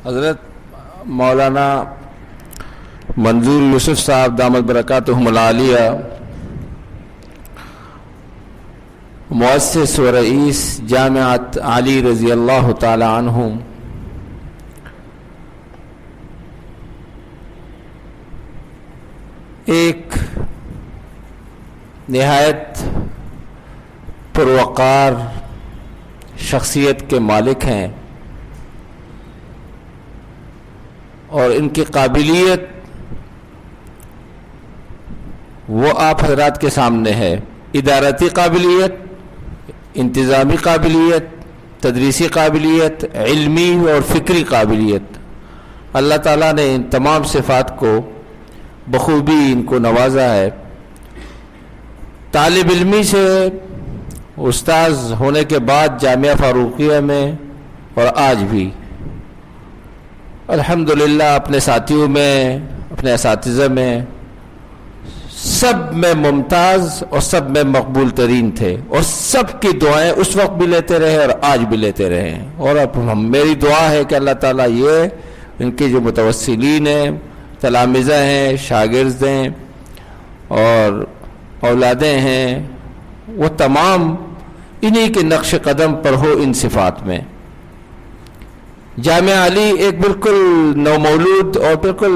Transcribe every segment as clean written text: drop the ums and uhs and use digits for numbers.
حضرت مولانا منظور یوسف صاحب دامت برکاتہم العالیہ مؤسس و رئیس جامعۃ علی رضی اللہ تعالی عنہ ایک نہایت پروقار شخصیت کے مالک ہیں اور ان کی قابلیت وہ آپ حضرات کے سامنے ہے. ادارتی قابلیت، انتظامی قابلیت، تدریسی قابلیت، علمی اور فکری قابلیت، اللہ تعالیٰ نے ان تمام صفات کو بخوبی ان کو نوازا ہے. طالب علمی سے استاذ ہونے کے بعد جامعہ فاروقیہ میں اور آج بھی الحمدللہ اپنے ساتھیوں میں، اپنے اساتذہ میں سب میں ممتاز اور سب میں مقبول ترین تھے، اور سب کی دعائیں اس وقت بھی لیتے رہے اور آج بھی لیتے رہے ہیں. اور اب میری دعا ہے کہ اللہ تعالیٰ یہ ان کے جو متوسلین ہیں، تلامذہ ہیں، شاگرد ہیں اور اولادیں ہیں، وہ تمام انہی کے نقش قدم پر ہو ان صفات میں. جامعہ علی ایک بالکل نومولود اور بالکل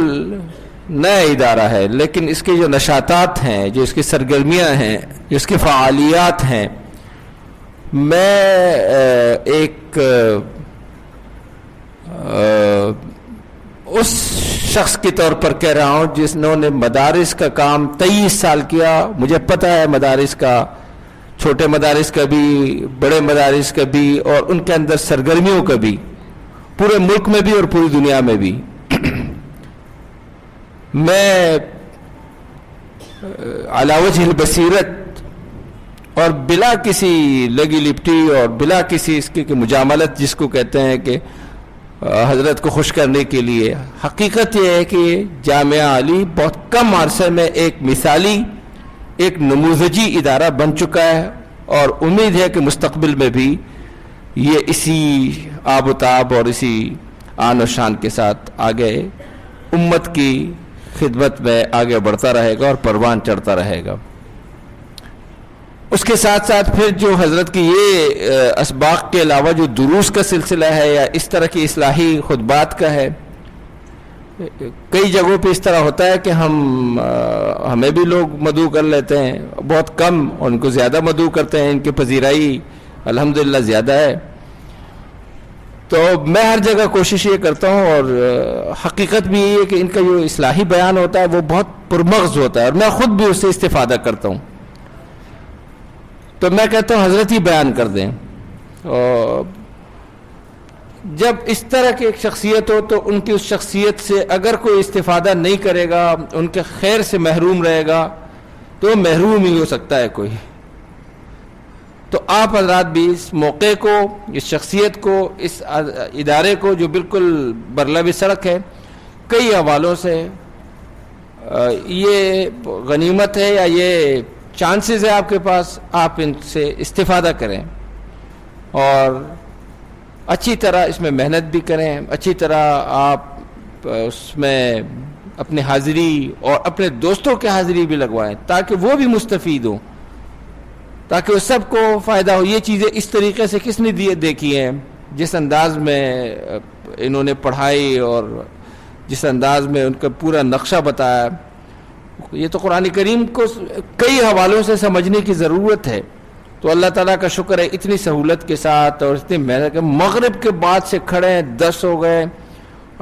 نیا ادارہ ہے، لیکن اس کے جو نشاطات ہیں، جو اس کی سرگرمیاں ہیں، جو اس کی فعالیات ہیں، میں ایک اس شخص کے طور پر کہہ رہا ہوں جس نے مدارس کا کام 23 سال کیا. مجھے پتہ ہے مدارس کا، چھوٹے مدارس کا بھی، بڑے مدارس کا بھی، اور ان کے اندر سرگرمیوں کا بھی، پورے ملک میں بھی اور پوری دنیا میں بھی. میں علی وجہ البصیرت اور بلا کسی لگی لپٹی اور بلا کسی اس کی مجاملت جس کو کہتے ہیں کہ حضرت کو خوش کرنے کے لیے، حقیقت یہ ہے کہ جامعہ علی بہت کم عرصے میں ایک مثالی، ایک نموذجی ادارہ بن چکا ہے، اور امید ہے کہ مستقبل میں بھی یہ اسی آب و تاب اور اسی آن و شان کے ساتھ آگے امت کی خدمت میں آگے بڑھتا رہے گا اور پروان چڑھتا رہے گا. اس کے ساتھ ساتھ پھر جو حضرت کی یہ اسباق کے علاوہ جو دروس کا سلسلہ ہے یا اس طرح کی اصلاحی خطبات کا ہے، کئی جگہوں پہ اس طرح ہوتا ہے کہ ہمیں بھی لوگ مدعو کر لیتے ہیں، بہت کم، اور ان کو زیادہ مدعو کرتے ہیں، ان کی پذیرائی الحمدللہ زیادہ ہے. تو میں ہر جگہ کوشش یہ کرتا ہوں، اور حقیقت بھی یہ ہے کہ ان کا جو اصلاحی بیان ہوتا ہے وہ بہت پرمغز ہوتا ہے، اور میں خود بھی اس سے استفادہ کرتا ہوں. تو میں کہتا ہوں حضرت ہی بیان کر دیں. اور جب اس طرح کی ایک شخصیت ہو تو ان کی اس شخصیت سے اگر کوئی استفادہ نہیں کرے گا، ان کے خیر سے محروم رہے گا، تو محروم ہی ہو سکتا ہے کوئی. تو آپ حضرات بھی اس موقع کو، اس شخصیت کو، اس ادارے کو جو بالکل برلب سڑک ہے، کئی حوالوں سے یہ غنیمت ہے یا یہ چانسز ہے آپ کے پاس، آپ ان سے استفادہ کریں اور اچھی طرح اس میں محنت بھی کریں، اچھی طرح آپ اس میں اپنی حاضری اور اپنے دوستوں کی حاضری بھی لگوائیں تاکہ وہ بھی مستفید ہوں، تاکہ وہ سب کو فائدہ ہو. یہ چیزیں اس طریقے سے کس نے دیکھی ہیں، جس انداز میں انہوں نے پڑھائی اور جس انداز میں ان کا پورا نقشہ بتایا، یہ تو قرآن کریم کو کئی حوالوں سے سمجھنے کی ضرورت ہے. تو اللہ تعالیٰ کا شکر ہے اتنی سہولت کے ساتھ اور اتنی محنت کے، مغرب کے بعد سے کھڑے ہیں، 10 ہو گئے.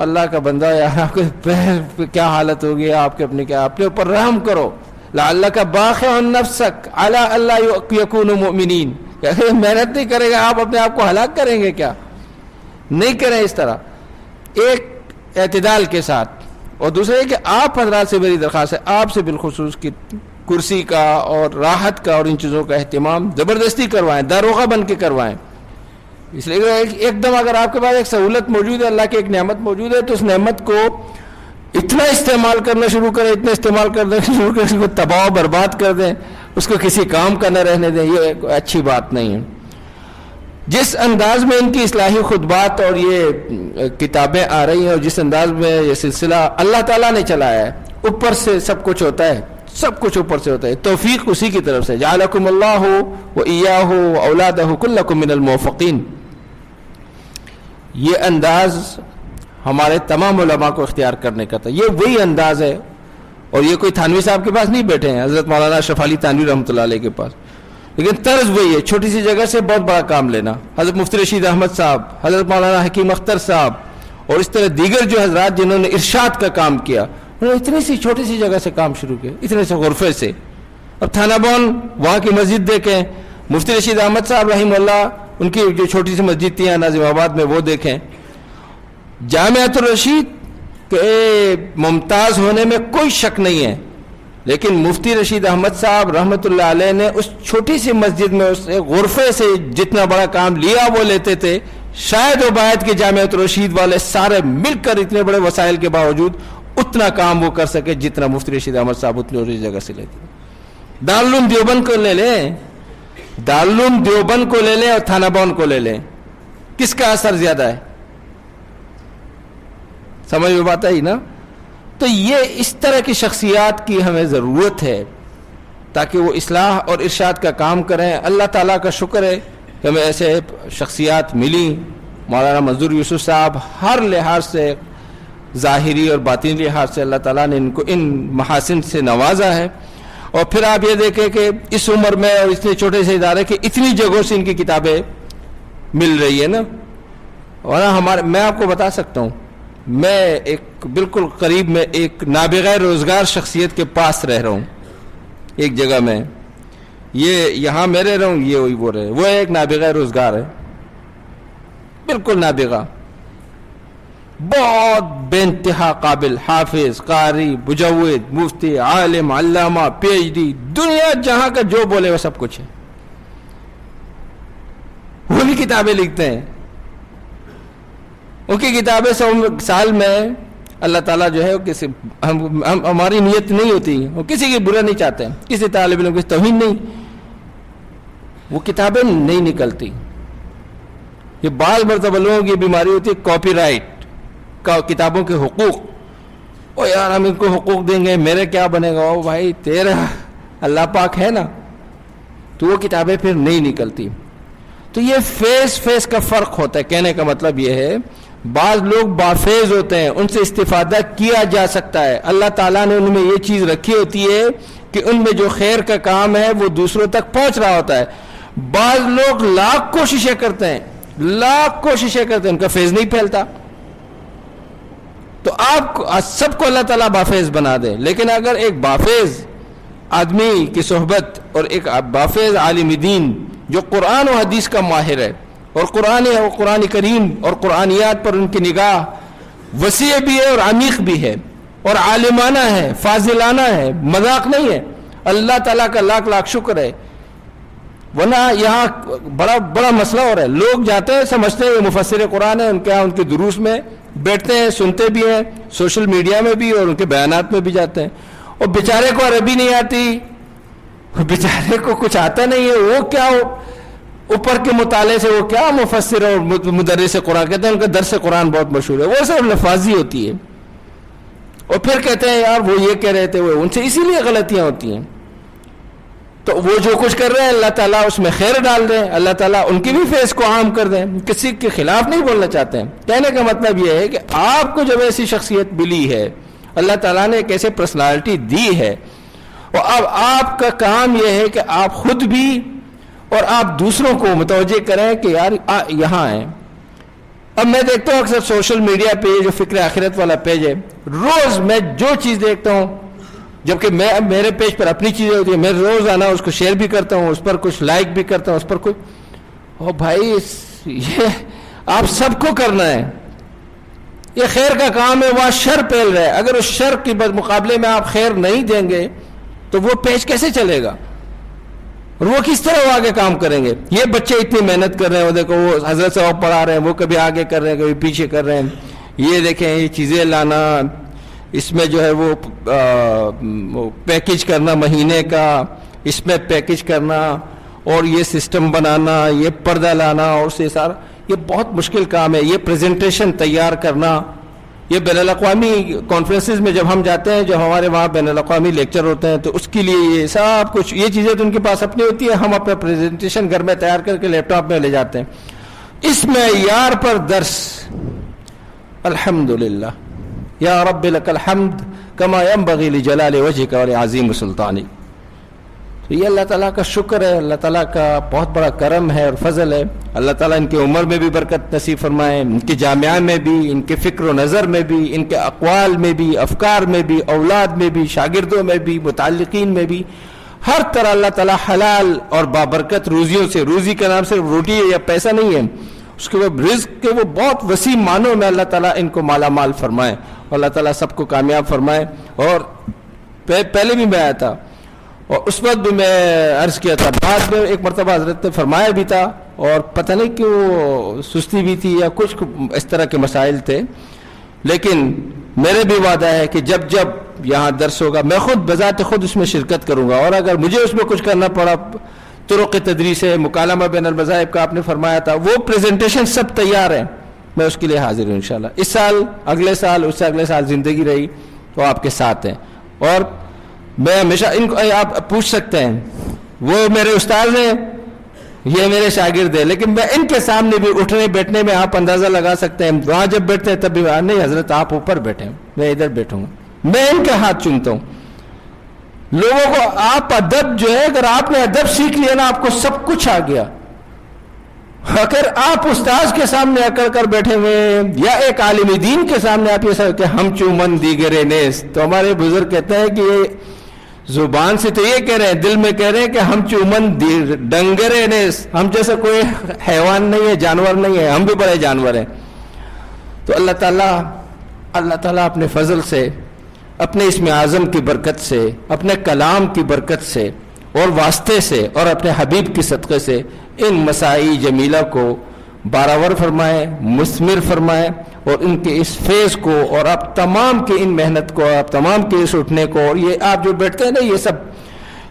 اللہ کا بندہ یار، آپ کے کیا حالت ہوگی، آپ کے اپنے اوپر رحم کرو. لعلک باخع نفسک علی اللہ یکونوا مؤمنین. محنت نہیں کرے گا آپ اپنے آپ کو ہلاک کریں گے کیا؟ نہیں کریں اس طرح، ایک اعتدال کے ساتھ. اور دوسرے کہ آپ حضرات سے میری درخواست ہے، آپ سے بالخصوص کی کرسی کا اور راحت کا اور ان چیزوں کا اہتمام زبردستی کروائیں، داروغہ بن کے کروائیں. اس لیے ایک دم اگر آپ کے پاس ایک سہولت موجود ہے، اللہ کی ایک نعمت موجود ہے، تو اس نعمت کو اتنا استعمال کرنا شروع کریں، اتنا استعمال کرنا شروع کریں، اس کو تباہ و برباد کر دیں، اس کو کسی کام کا نہ رہنے دیں. یہ اچھی بات نہیں ہے. جس انداز میں ان کی اصلاحی خطبات اور یہ کتابیں آ رہی ہیں اور جس انداز میں یہ سلسلہ اللہ تعالیٰ نے چلایا ہے، اوپر سے سب کچھ ہوتا ہے، سب کچھ اوپر سے ہوتا ہے، توفیق اسی کی طرف سے، جعلکم اللہ و ایاہ و اولادہ کلکم من الموفقین. یہ انداز ہمارے تمام علماء کو اختیار کرنے کا تھا. یہ وہی انداز ہے، اور یہ کوئی تھانوی صاحب کے پاس نہیں بیٹھے ہیں، حضرت مولانا اشرف علی تھانوی رحمۃ اللہ علیہ کے پاس، لیکن طرز وہی ہے، چھوٹی سی جگہ سے بہت بڑا کام لینا. حضرت مفتی رشید احمد صاحب، حضرت مولانا حکیم اختر صاحب اور اس طرح دیگر جو حضرات جنہوں نے ارشاد کا کام کیا، انہوں نے اتنی سی چھوٹی سی جگہ سے کام شروع کیا، اتنے سے غرفے سے. اب تھانہ بون وہاں کی مسجد دیکھیں، مفتی رشید احمد صاحب رحمہ اللہ ان کی جو چھوٹی سی مسجد تھی ناظم آباد میں وہ دیکھیں. جامعۃ الرشید کہ ممتاز ہونے میں کوئی شک نہیں ہے، لیکن مفتی رشید احمد صاحب رحمۃ اللہ علیہ نے اس چھوٹی سی مسجد میں اس غرفے سے جتنا بڑا کام لیا وہ لیتے تھے. شاید و باید کہ جامعۃ الرشید والے سارے مل کر اتنے بڑے وسائل کے باوجود اتنا کام وہ کر سکے جتنا مفتی رشید احمد صاحب اتنی جگہ سے لیتے. دارالعلوم دیوبند کو لے لیں، دارالعلوم دیوبند کو لے لیں اور تھانہ بون کو لے لیں، کس کا اثر زیادہ ہے؟ سمجھ میں بات آئی نا؟ تو یہ اس طرح کی شخصیات کی ہمیں ضرورت ہے تاکہ وہ اصلاح اور ارشاد کا کام کریں. اللہ تعالیٰ کا شکر ہے کہ ہمیں ایسے شخصیات ملی. مولانا منظور یوسف صاحب ہر لحاظ سے، ظاہری اور باطنی لحاظ سے اللہ تعالیٰ نے ان کو ان محاسن سے نوازا ہے. اور پھر آپ یہ دیکھیں کہ اس عمر میں اور اتنے چھوٹے سے ادارے کے اتنی جگہوں سے ان کی کتابیں مل رہی ہے نا. اور میں آپ کو بتا سکتا ہوں، میں ایک بالکل قریب میں ایک نابغہ روزگار شخصیت کے پاس رہ رہا ہوں ایک جگہ میں. یہ یہاں میں رہ رہا ہوں، یہ وہی وہ رہے، وہ ایک نابغہ روزگار ہے، بالکل نابغہ، بہت بے انتہا قابل، حافظ، قاری، مجود، مفتی، عالم، علامہ، پی ایچ ڈی، دنیا جہاں کا جو بولے وہ سب کچھ ہے. وہ بھی کتابیں لکھتے ہیں. ان کی کتابیں سال میں اللہ تعالیٰ جو ہے ہماری نیت نہیں ہوتی، وہ کسی کی برا نہیں چاہتے، کسی طالب علم کی توہین نہیں، وہ کتابیں نہیں نکلتی. یہ بعض مرتبہ لوگوں کی بیماری ہوتی ہے کاپی رائٹ کا، کتابوں کے حقوق. او یار ہم ان کو حقوق دیں گے، میرے کیا بنے گا؟ او بھائی تیرا اللہ پاک ہے نا. تو وہ کتابیں پھر نہیں نکلتی. تو یہ فیس کا فرق ہوتا ہے. کہنے کا مطلب یہ ہے بعض لوگ بافیض ہوتے ہیں، ان سے استفادہ کیا جا سکتا ہے. اللہ تعالیٰ نے ان میں یہ چیز رکھی ہوتی ہے کہ ان میں جو خیر کا کام ہے وہ دوسروں تک پہنچ رہا ہوتا ہے. بعض لوگ لاکھ کوششیں کرتے ہیں، ان کا فیض نہیں پھیلتا. تو آپ سب کو اللہ تعالیٰ بافیض بنا دے، لیکن اگر ایک بافیض آدمی کی صحبت اور ایک بافیض عالم دین جو قرآن و حدیث کا ماہر ہے اور قرآن کریم اور قرآنیات پر ان کی نگاہ وسیع بھی ہے اور عمیق بھی ہے اور عالمانہ ہے، فاضلانہ ہے، مذاق نہیں ہے، اللہ تعالیٰ کا لاکھ لاکھ شکر ہے. ورنہ یہاں بڑا مسئلہ ہو رہا ہے. لوگ جاتے ہیں سمجھتے ہیں یہ مفسر قرآن ہے، ان کے ان کے دروس میں بیٹھتے ہیں، سنتے بھی ہیں، سوشل میڈیا میں بھی اور ان کے بیانات میں بھی جاتے ہیں. اور بیچارے کو عربی نہیں آتی، بیچارے کو کچھ آتا نہیں ہے، وہ کیا اوپر کے مطالعے سے وہ کیا مفسر اور مدرس قرآن کہتے ہیں، ان کا درس قرآن بہت مشہور ہے، وہ صرف لفاظی ہوتی ہے. اور پھر کہتے ہیں یار وہ یہ کہہ رہے تھے، وہ ان سے اسی لیے غلطیاں ہوتی ہیں. تو وہ جو کچھ کر رہے ہیں اللہ تعالیٰ اس میں خیر ڈال دیں، اللہ تعالیٰ ان کی بھی فیس کو عام کر دیں. کسی کے خلاف نہیں بولنا چاہتے ہیں. کہنے کا مطلب یہ ہے کہ آپ کو جب ایسی شخصیت ملی ہے، اللہ تعالیٰ نے ایک ایسے پرسنالٹی دی ہے، اور اب آپ کا کام یہ ہے کہ آپ خود بھی اور آپ دوسروں کو متوجہ کریں کہ یار یہاں ہیں. اب میں دیکھتا ہوں اکثر سوشل میڈیا پہ جو فکر آخرت والا پیج ہے، روز میں جو چیز دیکھتا ہوں، جبکہ میرے پیج پر اپنی چیزیں ہوتی ہیں، میں روز آنا اس کو شیئر بھی کرتا ہوں، اس پر کچھ لائک بھی کرتا ہوں، اس پر کچھ بھائی یہ آپ سب کو کرنا ہے. یہ خیر کا کام ہے، وہاں شر پھیل رہا ہے. اگر اس شر کے مقابلے میں آپ خیر نہیں دیں گے تو وہ پیج کیسے چلے گا اور وہ کس طرح وہ آگے کام کریں گے؟ یہ بچے اتنی محنت کر رہے ہیں، وہ دیکھو وہ حضرت صاحب پڑھا رہے ہیں، وہ کبھی آگے کر رہے ہیں کبھی پیچھے کر رہے ہیں. یہ دیکھیں یہ چیزیں لانا، اس میں جو ہے وہ پیکج کرنا مہینے کا، اس میں پیکج کرنا، اور یہ سسٹم بنانا، یہ پردہ لانا اور سے سارا، یہ بہت مشکل کام ہے. یہ پریزنٹیشن تیار کرنا، یہ بین الاقوامی کانفرنسز میں جب ہم جاتے ہیں، جب ہمارے وہاں بین الاقوامی لیکچر ہوتے ہیں، تو اس کے لیے یہ سب کچھ، یہ چیزیں تو ان کے پاس اپنی ہوتی ہیں، ہم اپنا پریزنٹیشن گھر میں تیار کر کے لیپ ٹاپ میں لے جاتے ہیں. اس معیار پر درس، الحمدللہ یا رب لک الحمد کما ینبغی لجلال وجہک ولعظیم سلطانک. تو یہ اللہ تعالیٰ کا شکر ہے، اللہ تعالیٰ کا بہت بڑا کرم ہے اور فضل ہے. اللہ تعالیٰ ان کی عمر میں بھی برکت نصیب فرمائے، ان کے جامعہ میں بھی، ان کے فکر و نظر میں بھی، ان کے اقوال میں بھی، افکار میں بھی، اولاد میں بھی، شاگردوں میں بھی، متعلقین میں بھی، ہر طرح اللہ تعالیٰ حلال اور بابرکت روزیوں سے، روزی کا نام صرف روٹی یا پیسہ نہیں ہے، اس کے وہ رزق کے وہ بہت وسیع معنوں میں اللہ تعالیٰ ان کو مالا مال فرمائے، اور اللہ تعالیٰ سب کو کامیاب فرمائے. اور پہلے بھی میں آیا تھا اور اس وقت بھی میں عرض کیا تھا، بعد میں ایک مرتبہ حضرت نے فرمایا بھی تھا، اور پتہ نہیں کیوں سستی بھی تھی یا کچھ اس طرح کے مسائل تھے، لیکن میرے بھی وعدہ ہے کہ جب جب یہاں درس ہوگا میں خود بذات خود اس میں شرکت کروں گا، اور اگر مجھے اس میں کچھ کرنا پڑا، طرق تدریس ہے، مکالمہ بین المذاہب کا آپ نے فرمایا تھا، وہ پریزنٹیشن سب تیار ہیں، میں اس کے لیے حاضر ہوں انشاءاللہ. اس سال، اگلے سال، اس سے اگلے سال زندگی رہی تو آپ کے ساتھ ہیں. اور میں ہمیشہ ان کو آپ پوچھ سکتے ہیں، وہ میرے استاد ہیں، یہ میرے شاگرد ہیں، لیکن میں ان کے سامنے بھی اٹھنے بیٹھنے میں آپ اندازہ لگا سکتے ہیں، وہاں جب بیٹھتے ہیں تب بھی نہیں حضرت آپ اوپر بیٹھیں، میں ادھر بیٹھوں گا، میں ان کے ہاتھ چومتا ہوں. لوگوں کو آپ ادب جو ہے، اگر آپ نے ادب سیکھ لیا نا، آپ کو سب کچھ آ گیا. اگر آپ استاذ کے سامنے اکڑ کر بیٹھے ہوئے یا ایک عالم دین کے سامنے آپ یہ سب کہ ہم چومن دیگر نیس، تو ہمارے بزرگ کہتے ہیں کہ یہ زبان سے تو یہ کہہ رہے ہیں، دل میں کہہ رہے ہیں کہ ہم چومن ڈنگر نیس، ہم جیسا کوئی حیوان نہیں ہے، جانور نہیں ہے، ہم بھی بڑے جانور ہیں. تو اللہ تعالیٰ اپنے فضل سے، اپنے اسم اعظم کی برکت سے، اپنے کلام کی برکت سے اور واسطے سے اور اپنے حبیب کی صدقے سے ان مساعی جمیلہ کو بارآور فرمائے، مثمر فرمائے، اور ان کے اس فیض کو اور آپ تمام کی ان محنت کو، آپ تمام کے اس اٹھنے کو، اور یہ آپ جو بیٹھتے ہیں نا،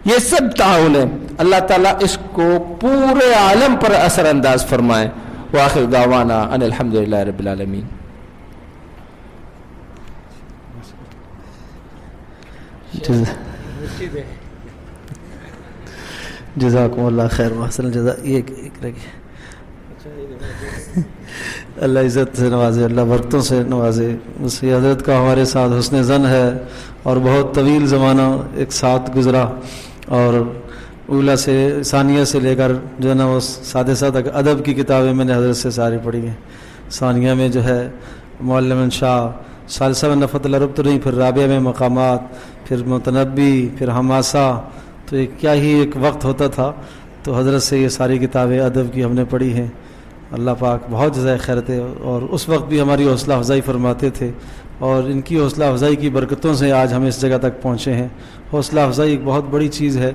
یہ سب تعاون ہے، اللہ تعالیٰ اس کو پورے عالم پر اثر انداز فرمائے. وآخر دعوانا ان الحمدللہ رب العالمین. جزاکم اللہ خیر محسن جزا. یہ اللہ عزت سے نوازے، اللہ برکتوں سے نوازے. مسیح حضرت کا ہمارے ساتھ حسن ظن ہے، اور بہت طویل زمانہ ایک ساتھ گزرا، اور اولا سے ثانیہ سے لے کر جو ہے نا وہ سادسہ تک ادب کی کتابیں میں نے حضرت سے ساری پڑھی ہیں. ثانیہ میں جو ہے معلم شاہ، ثالثہ میں نفت العرب تو نہیں، پھر رابعہ میں مقامات، پھر متنبی، پھر حماسہ. تو کیا ہی ایک وقت ہوتا تھا. تو حضرت سے یہ ساری کتابیں ادب کی ہم نے پڑھی ہیں. اللہ پاک بہت جزائے خیر تھے، اور اس وقت بھی ہماری حوصلہ افزائی فرماتے تھے، اور ان کی حوصلہ افزائی کی برکتوں سے آج ہم اس جگہ تک پہنچے ہیں. حوصلہ افزائی ایک بہت بڑی چیز ہے.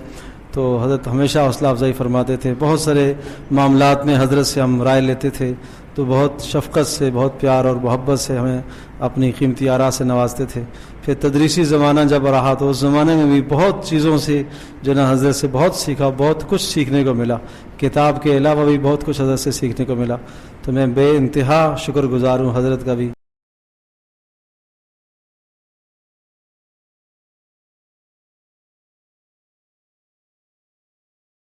تو حضرت ہمیشہ حوصلہ افزائی فرماتے تھے. بہت سارے معاملات میں حضرت سے ہم رائے لیتے تھے، تو بہت شفقت سے، بہت پیار اور محبت سے ہمیں اپنی قیمتی آراء سے نوازتے تھے. پھر تدریسی زمانہ جب رہا تو اس زمانے میں بھی بہت چیزوں سے جو نا حضرت سے بہت سیکھا، بہت کچھ سیکھنے کو ملا. کتاب کے علاوہ بھی بہت کچھ حضرت سے سیکھنے کو ملا. تو میں بے انتہا شکر گزار ہوں حضرت کا بھی.